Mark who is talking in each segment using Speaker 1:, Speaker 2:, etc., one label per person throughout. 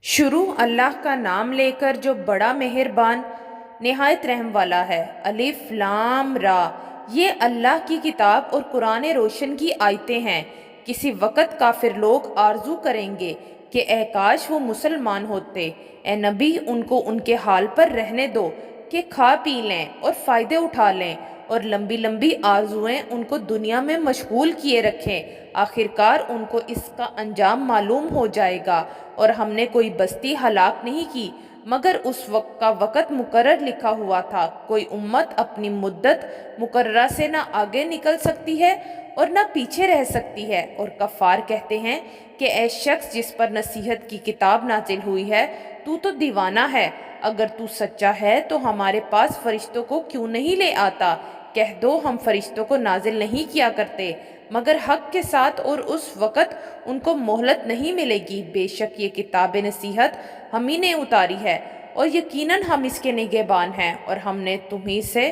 Speaker 1: शुरू अल्लाह का नाम लेकर जो बड़ा मेहरबान निहायत रहम वाला है। अलिफ लाम रा, ये अल्लाह की किताब और कुरान रोशन की आयतें हैं। किसी वक़्त काफिर लोग आरजू करेंगे कि ए काश वो मुसलमान होते। ए नबी, उनको उनके हाल पर रहने दो कि खा पी लें और फ़ायदे उठा लें और लंबी लंबी आरजुएं उनको दुनिया में मशगूल किए रखें। आखिरकार उनको इसका अंजाम मालूम हो जाएगा। और हमने कोई बस्ती हलाक नहीं की मगर उस वक्त का वक़्त मुकर्रर लिखा हुआ था। कोई उम्मत अपनी मुद्दत मुकर्ररा से ना आगे निकल सकती है और ना पीछे रह सकती है। और कफ़ार कहते हैं कि ऐ शख्स जिस पर नसीहत की किताब नाजिल हुई है, तू तो दीवाना है। अगर तू सच्चा है तो हमारे पास फरिश्तों को क्यों नहीं ले आता। कह दो, हम फरिश्तों को नाजिल नहीं किया करते मगर हक के साथ, और उस वक़्त उनको मोहलत नहीं मिलेगी। बेशक ये किताब नसीहत हम ही ने उतारी है और यकीनन हम इसके निगहबान हैं। और हमने तुम्ही से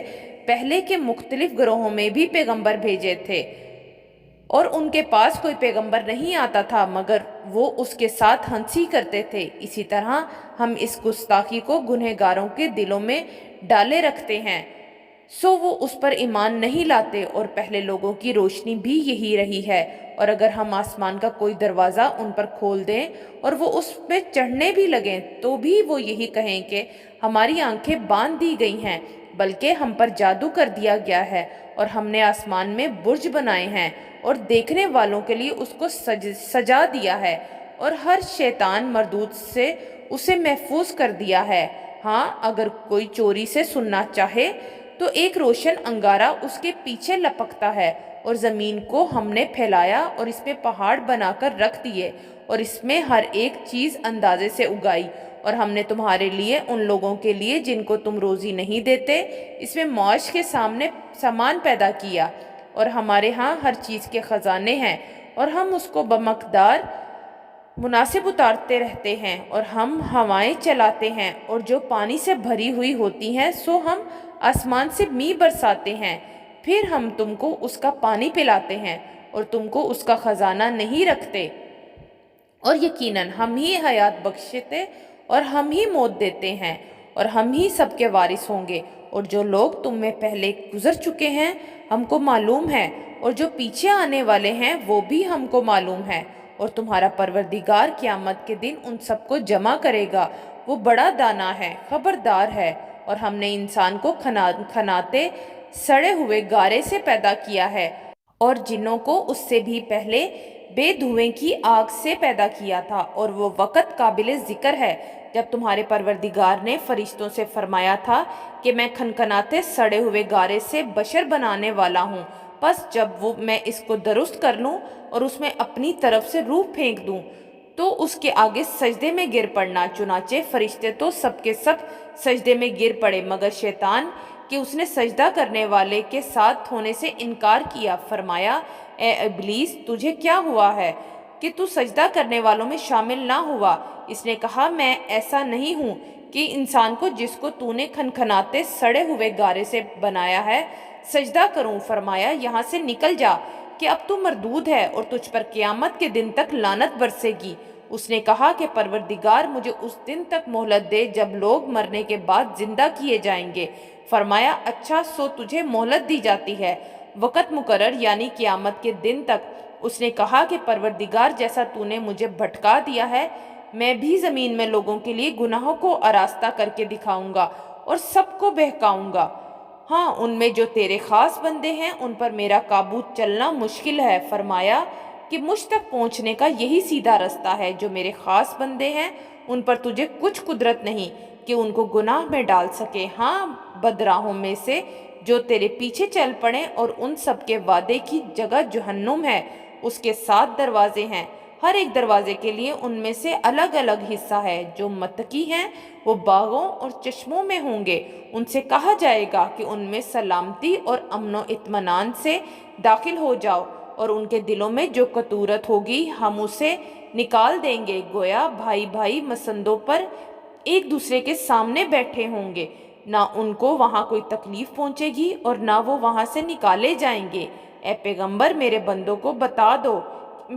Speaker 1: पहले के मुख्तलिफ ग्रोहों में भी पैगंबर भेजे थे और उनके पास कोई पैगंबर नहीं आता था मगर वो उसके साथ हंसी करते थे। इसी तरह हम इस गुस्ताखी को गुनहगारों के दिलों में डाले रखते हैं, सो वो उस पर ईमान नहीं लाते। और पहले लोगों की रोशनी भी यही रही है। और अगर हम आसमान का कोई दरवाज़ा उन पर खोल दें और वो उस पे चढ़ने भी लगें तो भी वो यही कहें कि हमारी आंखें बांध दी गई हैं, बल्कि हम पर जादू कर दिया गया है। और हमने आसमान में बुर्ज बनाए हैं और देखने वालों के लिए उसको सजा दिया है और हर शैतान मरदूद से उसे महफूज कर दिया है। हाँ, अगर कोई चोरी से सुनना चाहे तो एक रोशन अंगारा उसके पीछे लपकता है। और ज़मीन को हमने फैलाया और इसमें पहाड़ बनाकर रख दिए और इसमें हर एक चीज़ अंदाजे से उगाई। और हमने तुम्हारे लिए उन लोगों के लिए जिनको तुम रोज़ी नहीं देते, इसमें मौज के सामने सामान पैदा किया। और हमारे यहाँ हर चीज़ के ख़जाने हैं और हम उसको बमकदार मुनासिब उतारते रहते हैं। और हम हवाएं चलाते हैं और जो पानी से भरी हुई होती हैं सो हम आसमान से मी बरसाते हैं। फिर हम तुमको उसका पानी पिलाते हैं और तुमको उसका ख़जाना नहीं रखते। और यकीनन हम ही हयात बख्शते और हम ही मौत देते हैं और हम ही सबके वारिस होंगे। और जो लोग तुम में पहले गुजर चुके हैं हमको मालूम है, और जो पीछे आने वाले हैं वो भी हमको मालूम है। और तुम्हारा परवरदिगार क़यामत के दिन उन सबको जमा करेगा। वो बड़ा दाना है, खबरदार है। और हमने इंसान को खनाते सड़े हुए गारे से पैदा किया है और जिन्नों को उससे भी पहले बेधुएं की आग से पैदा किया था। और वो वक़्त काबिल ज़िक्र है जब तुम्हारे परवरदिगार ने फरिश्तों से फरमाया था कि मैं खनखनाते सड़े हुए गारे से बशर बनाने वाला हूँ। बस जब वो मैं इसको दुरुस्त कर लूँ और उसमें अपनी तरफ से रूह फेंक दूँ तो उसके आगे सजदे में गिर पड़ना। चुनाचे फरिश्ते तो सबके सब सजदे में गिर पड़े मगर शैतान कि उसने सजदा करने वाले के साथ होने से इनकार किया। फरमाया, ए इब्लीस, तुझे क्या हुआ है कि तू सजदा करने वालों में शामिल ना हुआ। इसने कहा, मैं ऐसा नहीं हूँ कि इंसान को जिसको तूने खनखनाते सड़े हुए गारे से बनाया है सजदा करूँ। फरमाया, यहाँ से निकल जा कि अब तू मरदूद है और तुझ पर क़यामत के दिन तक लानत बरसेगी। उसने कहा कि परवरदिगार, मुझे उस दिन तक मोहलत दे जब लोग मरने के बाद जिंदा किए जाएंगे। फरमाया, अच्छा, सो तुझे मोहलत दी जाती है वक़्त मुकर्रर यानी क़यामत के दिन तक। उसने कहा कि परवरदिगार, जैसा तूने मुझे भटका दिया है मैं भी ज़मीन में लोगों के लिए गुनाहों को आरास्ता करके दिखाऊंगा और सबको बहकाऊंगा। हाँ, उनमें जो तेरे ख़ास बंदे हैं उन पर मेरा काबू चलना मुश्किल है। फरमाया कि मुझ तक पहुँचने का यही सीधा रास्ता है। जो मेरे ख़ास बंदे हैं उन पर तुझे कुछ कुदरत नहीं कि उनको गुनाह में डाल सके। हाँ, बदराहों में से जो तेरे पीछे चल पड़े और उन सब के वादे की जगह जहन्नुम है, उसके 7 दरवाजे हैं। हर एक दरवाजे के लिए उनमें से अलग अलग हिस्सा है। जो मुत्तकी हैं वो बागों और चश्मों में होंगे। उनसे कहा जाएगा कि उनमें सलामती और अमनो इत्मीनान से दाखिल हो जाओ और उनके दिलों में जो कतूरत होगी हम उसे निकाल देंगे। गोया भाई भाई मसंदों पर एक दूसरे के सामने बैठे होंगे, ना उनको वहाँ कोई तकलीफ पहुँचेगी और ना वो वहाँ से निकाले जाएंगे। ए पैगंबर, मेरे बंदों को बता दो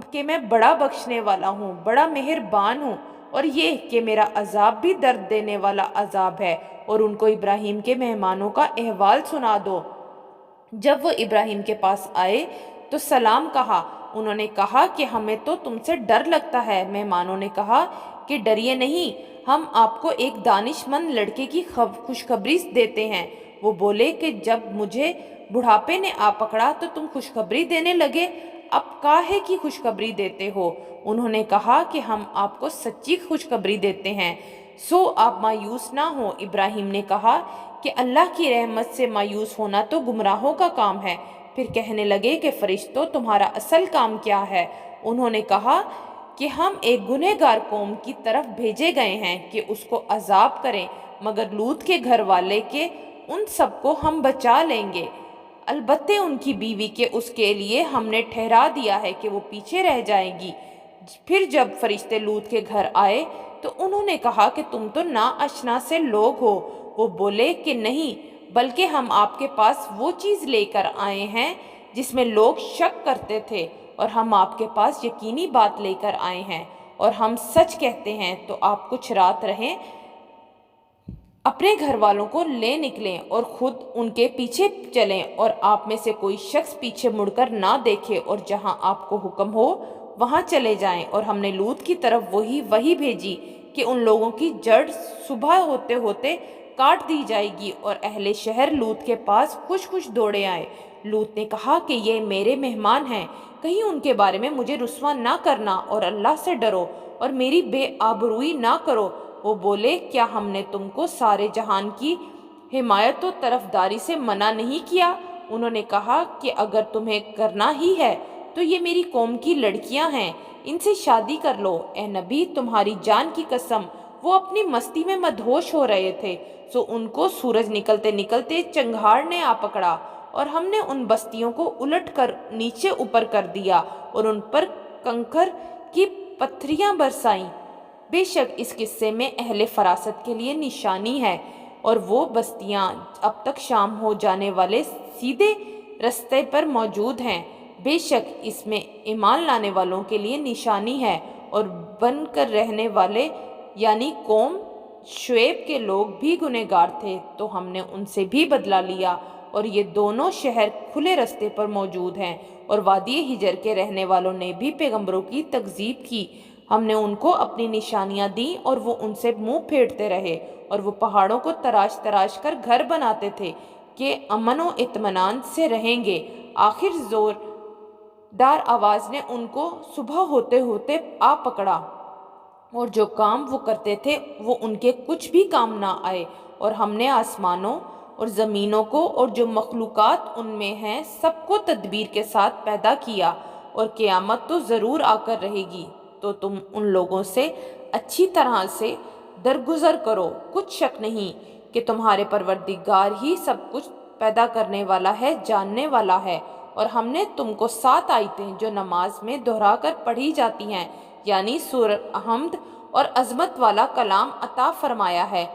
Speaker 1: कि मैं बड़ा बख्शने वाला हूँ, बड़ा मेहरबान हूँ اور یہ کہ میرا عذاب بھی درد دینے والا عذاب ہے، اور ان کو ابراہیم کے مہمانوں کا احوال سنا دو۔ جب وہ ابراہیم کے پاس آئے تو سلام کہا۔ انہوں نے کہا کہ ہمیں تو تم سے ڈر لگتا ہے۔ مہمانوں نے کہا کہ ڈریے نہیں، ہم آپ کو ایک دانش مند لڑکے کی خوشخبری دیتے ہیں۔ وہ بولے کہ جب مجھے بڑھاپے نے آ پکڑا تو تم خوشخبری دینے لگے، اب کاہے کی خوشخبری دیتے ہو؟ انہوں نے کہا کہ ہم آپ کو سچی خوشخبری دیتے ہیں، سو آپ مایوس نہ ہوں۔ ابراہیم نے کہا کہ اللہ کی رحمت سے مایوس ہونا تو گمراہوں کا کام ہے۔ پھر کہنے لگے کہ فرشتوں، تمہارا اصل کام کیا ہے؟ انہوں نے کہا کہ ہم ایک گنہگار قوم کی طرف بھیجے گئے ہیں کہ اس کو عذاب کریں، مگر لوط کے گھر والے کے ان سب کو ہم بچا لیں گے، البتہ ان کی بیوی کے اس کے لیے ہم نے ٹھہرا دیا ہے کہ وہ پیچھے رہ جائے گی۔ پھر جب فرشتے لوط کے گھر آئے تو انہوں نے کہا کہ تم تو ناآشنا سے لوگ ہو۔ وہ بولے کہ نہیں، بلکہ ہم آپ کے پاس وہ چیز لے کر آئے ہیں جس میں لوگ شک کرتے تھے، اور ہم آپ کے پاس یقینی بات لے کر آئے ہیں، اور ہم سچ کہتے ہیں۔ تو آپ کچھ رات رہیں، اپنے گھر والوں کو لے نکلیں اور خود ان کے پیچھے چلیں، اور آپ میں سے کوئی شخص پیچھے مڑ کر نہ دیکھے، اور جہاں آپ کو حکم ہو وہاں چلے جائیں۔ اور ہم نے لوط کی طرف وہی بھیجی کہ ان لوگوں کی جڑ صبح ہوتے ہوتے کاٹ دی جائے گی، اور اہل شہر لوط کے پاس خوش خوش دوڑے آئے۔ لوط نے کہا کہ یہ میرے مہمان ہیں، کہیں ان کے بارے میں مجھے رسوا نہ کرنا، اور اللہ سے ڈرو اور میری بے آبروئی نہ کرو۔ وہ بولے، کیا ہم نے تم کو سارے جہان کی حمایت و طرفداری سے منع نہیں کیا؟ انہوں نے کہا کہ اگر تمہیں کرنا ہی ہے تو یہ میری قوم کی لڑکیاں ہیں، ان سے شادی کر لو۔ اے نبی، تمہاری جان کی قسم، وہ اپنی مستی میں مدہوش ہو رہے تھے، سو ان کو سورج نکلتے نکلتے چنگھاڑ نے آ پکڑا، اور ہم نے ان بستیوں کو الٹ کر نیچے اوپر کر دیا اور ان پر کنکر کی پتھریاں برسائیں۔ بے شک اس قصے میں اہل فراست کے لیے نشانی ہے، اور وہ بستیاں اب تک شام ہو جانے والے سیدھے رستے پر موجود ہیں۔ بے شک اس میں ایمان لانے والوں کے لیے نشانی ہے، اور بن کر رہنے والے یعنی قوم شعیب کے لوگ بھی گنہگار تھے، تو ہم نے ان سے بھی بدلہ لیا، اور یہ دونوں شہر کھلے رستے پر موجود ہیں۔ اور وادی ہجر کے رہنے والوں نے بھی پیغمبروں کی تکذیب کی، ہم نے ان کو اپنی نشانیاں دیں اور وہ ان سے منہ پھیرتے رہے، اور وہ پہاڑوں کو تراش تراش کر گھر بناتے تھے کہ امن و اطمینان سے رہیں گے۔ آخر زور دار آواز نے ان کو صبح ہوتے ہوتے آ پکڑا، اور جو کام وہ کرتے تھے وہ ان کے کچھ بھی کام نہ آئے۔ اور ہم نے آسمانوں اور زمینوں کو اور جو مخلوقات ان میں ہیں سب کو تدبیر کے ساتھ پیدا کیا، اور قیامت تو ضرور آ کر رہے گی، تو تم ان لوگوں سے اچھی طرح سے درگزر کرو۔ کچھ شک نہیں کہ تمہارے پروردگار ہی سب کچھ پیدا کرنے والا ہے، جاننے والا ہے۔ اور ہم نے تم کو 7 آیتیں جو نماز میں دہرا کر پڑھی جاتی ہیں، یعنی سورہ حمد اور عظمت والا کلام عطا فرمایا ہے۔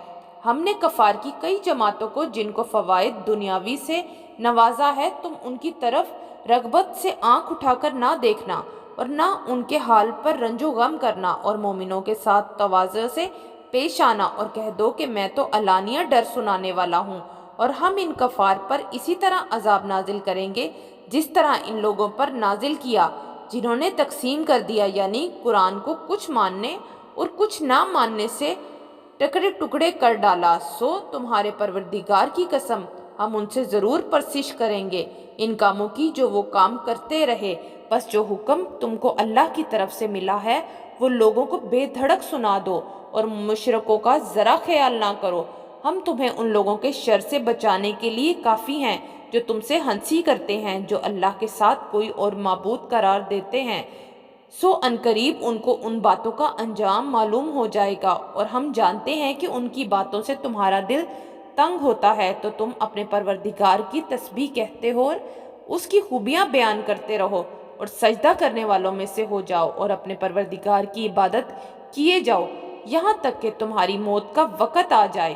Speaker 1: ہم نے کفار کی کئی جماعتوں کو جن کو فوائد دنیاوی سے نوازا ہے، تم ان کی طرف رغبت سے آنکھ اٹھا کر نہ دیکھنا، اور نہ ان کے حال پر رنج و غم کرنا، اور مومنوں کے ساتھ تواضع سے پیش آنا، اور کہہ دو کہ میں تو علانیہ ڈر سنانے والا ہوں۔ اور ہم ان کفار پر اسی طرح عذاب نازل کریں گے جس طرح ان لوگوں پر نازل کیا جنہوں نے تقسیم کر دیا، یعنی قرآن کو کچھ ماننے اور کچھ نہ ماننے سے ٹکڑے ٹکڑے کر ڈالا۔ سو تمہارے پروردگار کی قسم، ہم ان سے ضرور پرسش کریں گے ان کاموں کی جو وہ کام کرتے رہے۔ بس جو حکم تم کو اللہ کی طرف سے ملا ہے وہ لوگوں کو بے دھڑک سنا دو، اور مشرکوں کا ذرا خیال نہ کرو۔ ہم تمہیں ان لوگوں کے شر سے بچانے کے لیے کافی ہیں جو تم سے ہنسی کرتے ہیں، جو اللہ کے ساتھ کوئی اور معبود قرار دیتے ہیں۔ سو عنقریب ان کو ان باتوں کا انجام معلوم ہو جائے گا، اور ہم جانتے ہیں کہ ان کی باتوں سے تمہارا دل تنگ ہوتا ہے، تو تم اپنے پروردگار کی تسبیح کہتے ہو اور اس کی خوبیاں بیان کرتے رہو، اور سجدہ کرنے والوں میں سے ہو جاؤ، اور اپنے پروردگار کی عبادت کیے جاؤ یہاں تک کہ تمہاری موت کا وقت آ جائے۔